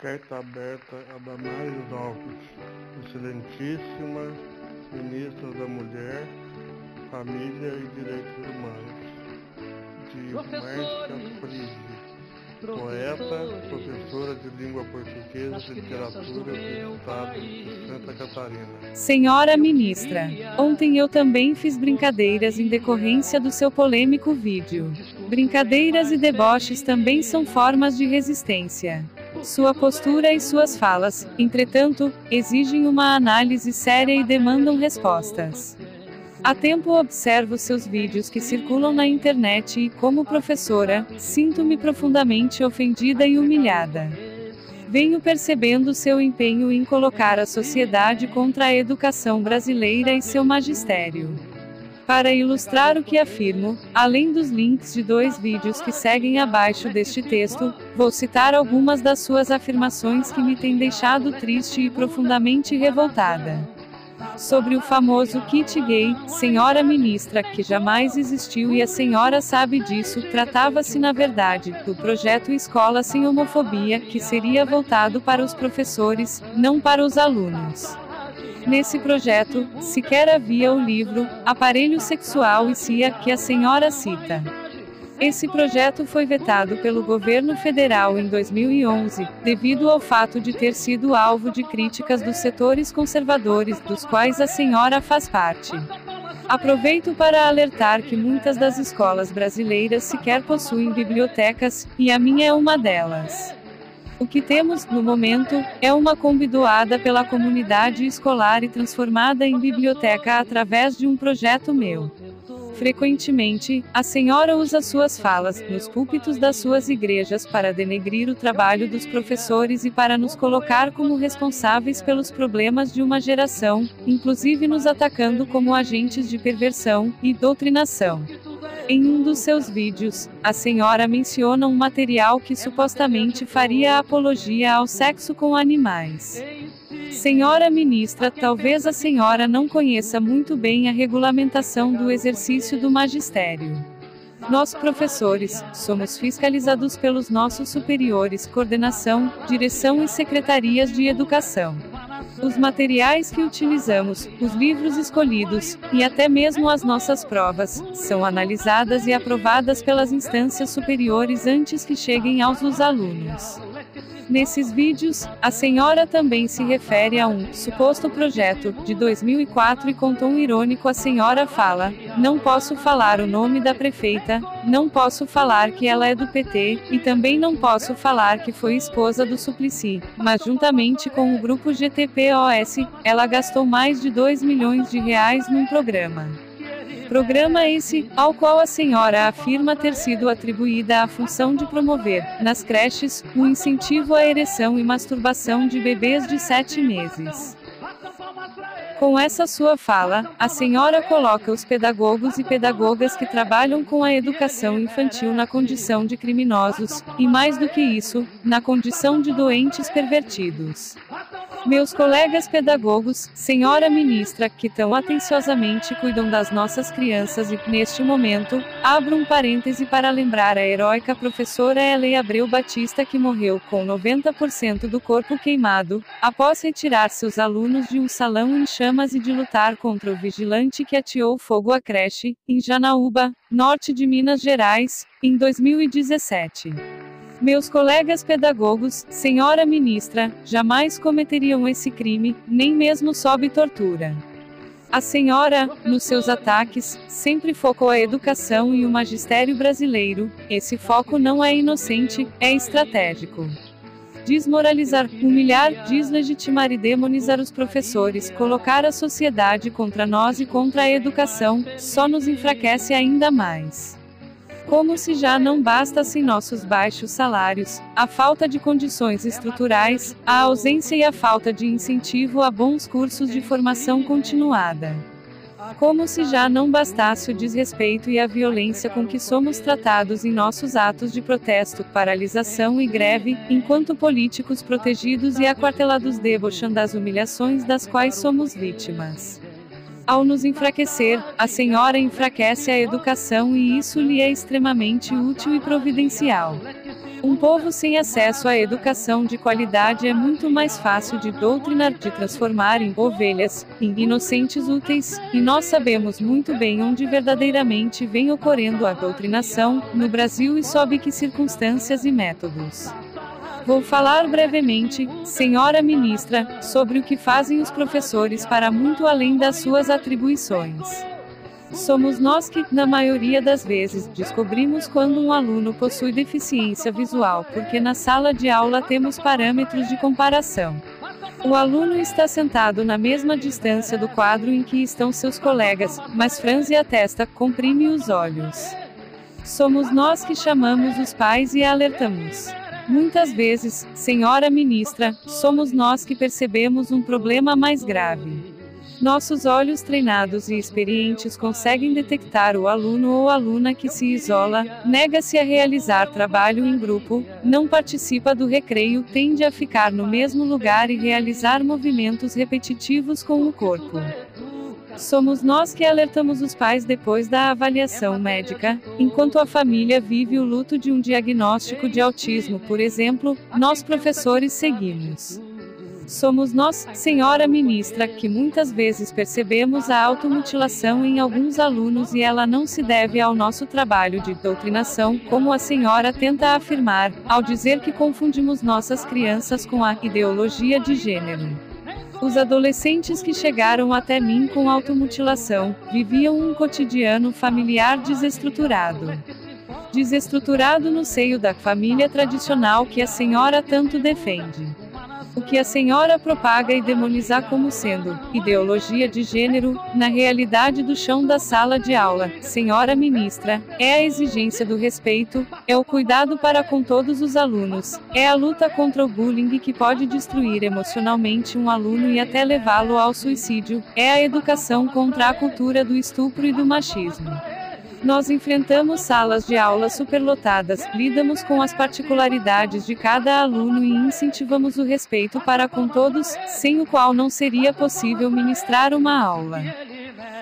Carta aberta a Damares Alves, Excelentíssima Ministra da Mulher, Família e Direitos Humanos, de Márcia Frizzi, poeta, professora de língua portuguesa e literatura do Estado de Santa Catarina. Senhora Ministra, ontem eu também fiz brincadeiras em decorrência do seu polêmico vídeo. Brincadeiras e deboches também são formas de resistência. Sua postura e suas falas, entretanto, exigem uma análise séria e demandam respostas. Há tempo observo seus vídeos que circulam na internet e, como professora, sinto-me profundamente ofendida e humilhada. Venho percebendo seu empenho em colocar a sociedade contra a educação brasileira e seu magistério. Para ilustrar o que afirmo, além dos links de 2 vídeos que seguem abaixo deste texto, vou citar algumas das suas afirmações que me têm deixado triste e profundamente revoltada. Sobre o famoso kit gay, senhora ministra, que jamais existiu e a senhora sabe disso, tratava-se na verdade, do projeto Escola Sem Homofobia, que seria voltado para os professores, não para os alunos. Nesse projeto, sequer havia o livro Aparelho Sexual e CIA, que a senhora cita. Esse projeto foi vetado pelo governo federal em 2011, devido ao fato de ter sido alvo de críticas dos setores conservadores, dos quais a senhora faz parte. Aproveito para alertar que muitas das escolas brasileiras sequer possuem bibliotecas, e a minha é uma delas. O que temos, no momento, é uma Kombi doada pela comunidade escolar e transformada em biblioteca através de um projeto meu. Frequentemente, a senhora usa suas falas, nos púlpitos das suas igrejas para denegrir o trabalho dos professores e para nos colocar como responsáveis pelos problemas de uma geração, inclusive nos atacando como agentes de perversão e doutrinação. Em um dos seus vídeos, a senhora menciona um material que supostamente faria apologia ao sexo com animais. Senhora ministra, talvez a senhora não conheça muito bem a regulamentação do exercício do magistério. Nós, professores, somos fiscalizados pelos nossos superiores, coordenação, direção e secretarias de educação. Os materiais que utilizamos, os livros escolhidos, e até mesmo as nossas provas, são analisadas e aprovadas pelas instâncias superiores antes que cheguem aos alunos. Nesses vídeos, a senhora também se refere a um suposto projeto de 2004 e com tom irônico a senhora fala: não posso falar o nome da prefeita, não posso falar que ela é do PT, e também não posso falar que foi esposa do Suplicy, mas juntamente com o grupo GTPOS, ela gastou mais de 2 milhões de reais num programa. Programa esse, ao qual a senhora afirma ter sido atribuída a função de promover, nas creches, o incentivo à ereção e masturbação de bebês de 7 meses. Com essa sua fala, a senhora coloca os pedagogos e pedagogas que trabalham com a educação infantil na condição de criminosos, e mais do que isso, na condição de doentes pervertidos. Meus colegas pedagogos, senhora ministra, que tão atenciosamente cuidam das nossas crianças e, neste momento, abro um parêntese para lembrar a heróica professora Elei Abreu Batista que morreu com 90% do corpo queimado, após retirar seus alunos de um salão em chamas e de lutar contra o vigilante que ateou fogo à creche, em Janaúba, norte de Minas Gerais, em 2017. Meus colegas pedagogos, senhora ministra, jamais cometeriam esse crime, nem mesmo sob tortura. A senhora, nos seus ataques, sempre focou a educação e o magistério brasileiro. Esse foco não é inocente, é estratégico. Desmoralizar, humilhar, deslegitimar e demonizar os professores, colocar a sociedade contra nós e contra a educação, só nos enfraquece ainda mais. Como se já não bastassem nossos baixos salários, a falta de condições estruturais, a ausência e a falta de incentivo a bons cursos de formação continuada. Como se já não bastasse o desrespeito e a violência com que somos tratados em nossos atos de protesto, paralisação e greve, enquanto políticos protegidos e aquartelados debocham das humilhações das quais somos vítimas. Ao nos enfraquecer, a senhora enfraquece a educação e isso lhe é extremamente útil e providencial. Um povo sem acesso à educação de qualidade é muito mais fácil de doutrinar, de transformar em ovelhas, em inocentes úteis, e nós sabemos muito bem onde verdadeiramente vem ocorrendo a doutrinação, no Brasil e sob que circunstâncias e métodos. Vou falar brevemente, senhora ministra, sobre o que fazem os professores para muito além das suas atribuições. Somos nós que, na maioria das vezes, descobrimos quando um aluno possui deficiência visual, porque na sala de aula temos parâmetros de comparação. O aluno está sentado na mesma distância do quadro em que estão seus colegas, mas franze a testa, comprime os olhos. Somos nós que chamamos os pais e alertamos. Muitas vezes, senhora ministra, somos nós que percebemos um problema mais grave. Nossos olhos treinados e experientes conseguem detectar o aluno ou aluna que se isola, nega-se a realizar trabalho em grupo, não participa do recreio, tende a ficar no mesmo lugar e realizar movimentos repetitivos com o corpo. Somos nós que alertamos os pais depois da avaliação médica, enquanto a família vive o luto de um diagnóstico de autismo, por exemplo, nós professores seguimos. Somos nós, senhora ministra, que muitas vezes percebemos a automutilação em alguns alunos e ela não se deve ao nosso trabalho de doutrinação, como a senhora tenta afirmar, ao dizer que confundimos nossas crianças com a ideologia de gênero. Os adolescentes que chegaram até mim com automutilação, viviam um cotidiano familiar desestruturado. Desestruturado no seio da família tradicional que a senhora tanto defende. O que a senhora propaga e demoniza como sendo ideologia de gênero, na realidade do chão da sala de aula, senhora ministra, é a exigência do respeito, é o cuidado para com todos os alunos, é a luta contra o bullying que pode destruir emocionalmente um aluno e até levá-lo ao suicídio, é a educação contra a cultura do estupro e do machismo. Nós enfrentamos salas de aula superlotadas, lidamos com as particularidades de cada aluno e incentivamos o respeito para com todos, sem o qual não seria possível ministrar uma aula.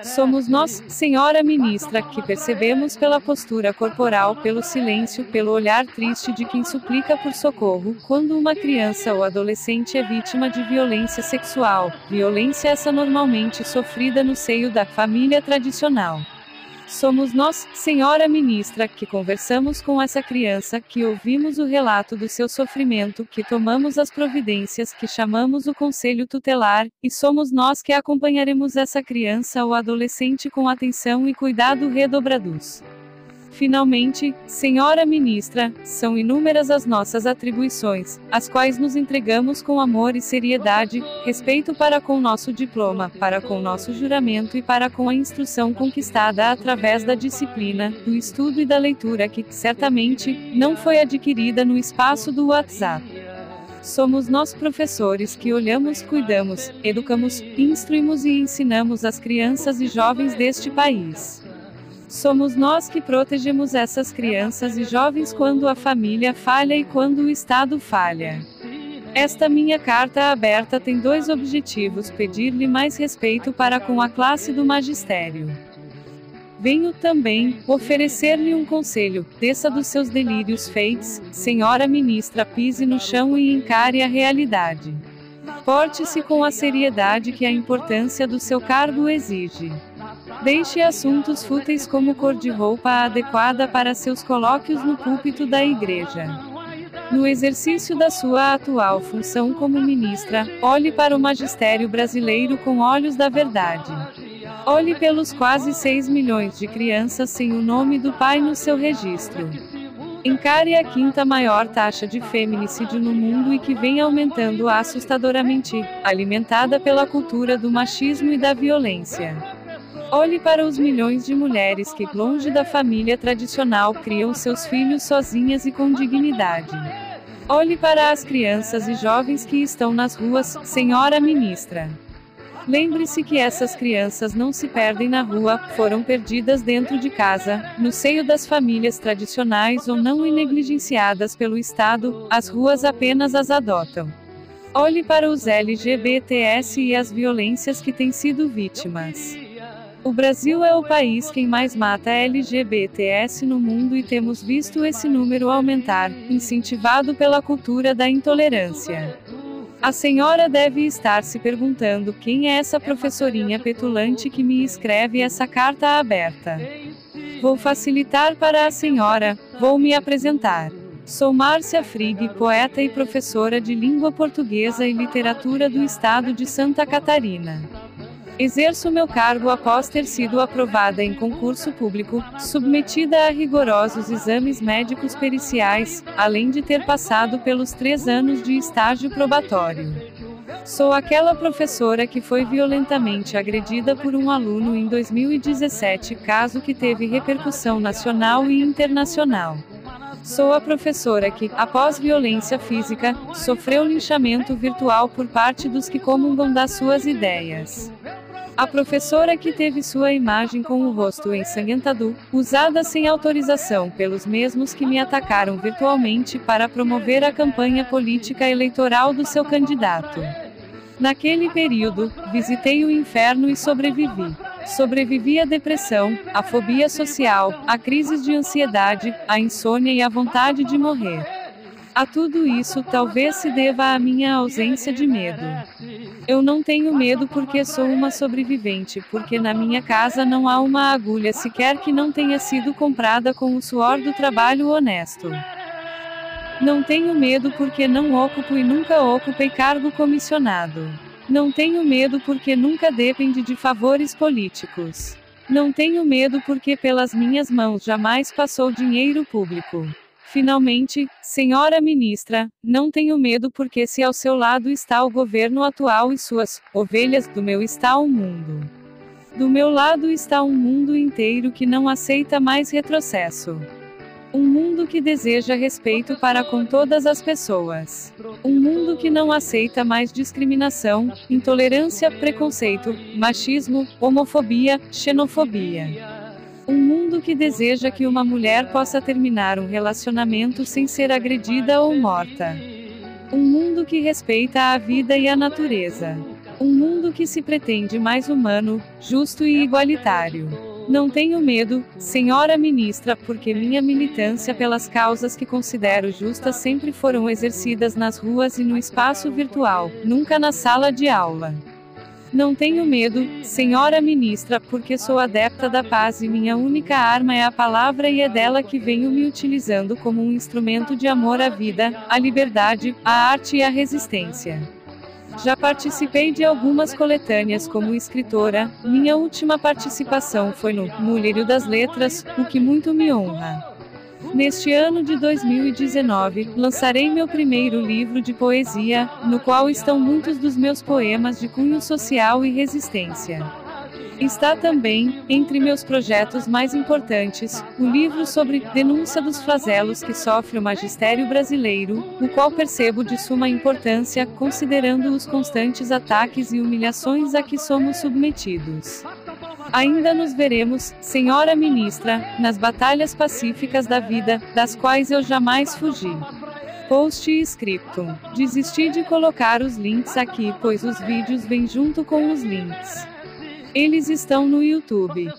Somos nós, senhora ministra, que percebemos pela postura corporal, pelo silêncio, pelo olhar triste de quem suplica por socorro, quando uma criança ou adolescente é vítima de violência sexual, violência essa normalmente sofrida no seio da família tradicional. Somos nós, senhora ministra, que conversamos com essa criança, que ouvimos o relato do seu sofrimento, que tomamos as providências, que chamamos o conselho tutelar, e somos nós que acompanharemos essa criança ou adolescente com atenção e cuidado redobrados. Finalmente, senhora ministra, são inúmeras as nossas atribuições, as quais nos entregamos com amor e seriedade, respeito para com nosso diploma, para com nosso juramento e para com a instrução conquistada através da disciplina, do estudo e da leitura que, certamente, não foi adquirida no espaço do WhatsApp. Somos nós professores que olhamos, cuidamos, educamos, instruímos e ensinamos as crianças e jovens deste país. Somos nós que protegemos essas crianças e jovens quando a família falha e quando o Estado falha. Esta minha carta aberta tem dois objetivos: pedir-lhe mais respeito para com a classe do magistério. Venho também oferecer-lhe um conselho: desça dos seus delírios feitos, senhora ministra, pise no chão e encare a realidade. Porte-se com a seriedade que a importância do seu cargo exige. Deixe assuntos fúteis como cor de roupa adequada para seus colóquios no púlpito da igreja. No exercício da sua atual função como ministra, olhe para o magistério brasileiro com olhos da verdade. Olhe pelos quase 6 milhões de crianças sem o nome do pai no seu registro. Encare a quinta maior taxa de feminicídio no mundo e que vem aumentando assustadoramente, alimentada pela cultura do machismo e da violência. Olhe para os milhões de mulheres que, longe da família tradicional, criam seus filhos sozinhas e com dignidade. Olhe para as crianças e jovens que estão nas ruas, senhora ministra. Lembre-se que essas crianças não se perdem na rua, foram perdidas dentro de casa, no seio das famílias tradicionais ou não e negligenciadas pelo Estado, as ruas apenas as adotam. Olhe para os LGBTs e as violências que têm sido vítimas. O Brasil é o país que mais mata LGBTs no mundo e temos visto esse número aumentar, incentivado pela cultura da intolerância. A senhora deve estar se perguntando quem é essa professorinha petulante que me escreve essa carta aberta. Vou facilitar para a senhora, vou me apresentar. Sou Márcia Frigg, poeta e professora de língua portuguesa e literatura do estado de Santa Catarina. Exerço meu cargo após ter sido aprovada em concurso público, submetida a rigorosos exames médicos periciais, além de ter passado pelos 3 anos de estágio probatório. Sou aquela professora que foi violentamente agredida por um aluno em 2017, caso que teve repercussão nacional e internacional. Sou a professora que, após violência física, sofreu linchamento virtual por parte dos que comungam das suas ideias. A professora que teve sua imagem com o rosto ensanguentado, usada sem autorização pelos mesmos que me atacaram virtualmente para promover a campanha política eleitoral do seu candidato. Naquele período, visitei o inferno e sobrevivi. Sobrevivi à depressão, à fobia social, a crises de ansiedade, à insônia e à vontade de morrer. A tudo isso talvez se deva à minha ausência de medo. Eu não tenho medo porque sou uma sobrevivente, porque na minha casa não há uma agulha sequer que não tenha sido comprada com o suor do trabalho honesto. Não tenho medo porque não ocupo e nunca ocupei cargo comissionado. Não tenho medo porque nunca depende de favores políticos. Não tenho medo porque pelas minhas mãos jamais passou dinheiro público. Finalmente, senhora ministra, não tenho medo porque se ao seu lado está o governo atual e suas ovelhas, do meu está o mundo. Do meu lado está um mundo inteiro que não aceita mais retrocesso. Um mundo que deseja respeito para com todas as pessoas. Um mundo que não aceita mais discriminação, intolerância, preconceito, machismo, homofobia, xenofobia. Um mundo que deseja que uma mulher possa terminar um relacionamento sem ser agredida ou morta. Um mundo que respeita a vida e a natureza. Um mundo que se pretende mais humano, justo e igualitário. Não tenho medo, senhora ministra, porque minha militância pelas causas que considero justas sempre foram exercidas nas ruas e no espaço virtual, nunca na sala de aula. Não tenho medo, senhora ministra, porque sou adepta da paz e minha única arma é a palavra e é dela que venho me utilizando como um instrumento de amor à vida, à liberdade, à arte e à resistência. Já participei de algumas coletâneas como escritora, minha última participação foi no Mulherio das Letras, o que muito me honra. Neste ano de 2019, lançarei meu primeiro livro de poesia, no qual estão muitos dos meus poemas de cunho social e resistência. Está também, entre meus projetos mais importantes, o livro sobre denúncia dos flagelos que sofre o magistério brasileiro, o qual percebo de suma importância, considerando os constantes ataques e humilhações a que somos submetidos. Ainda nos veremos, senhora ministra, nas batalhas pacíficas da vida, das quais eu jamais fugi. Post e scriptum. Desisti de colocar os links aqui, pois os vídeos vêm junto com os links. Eles estão no YouTube.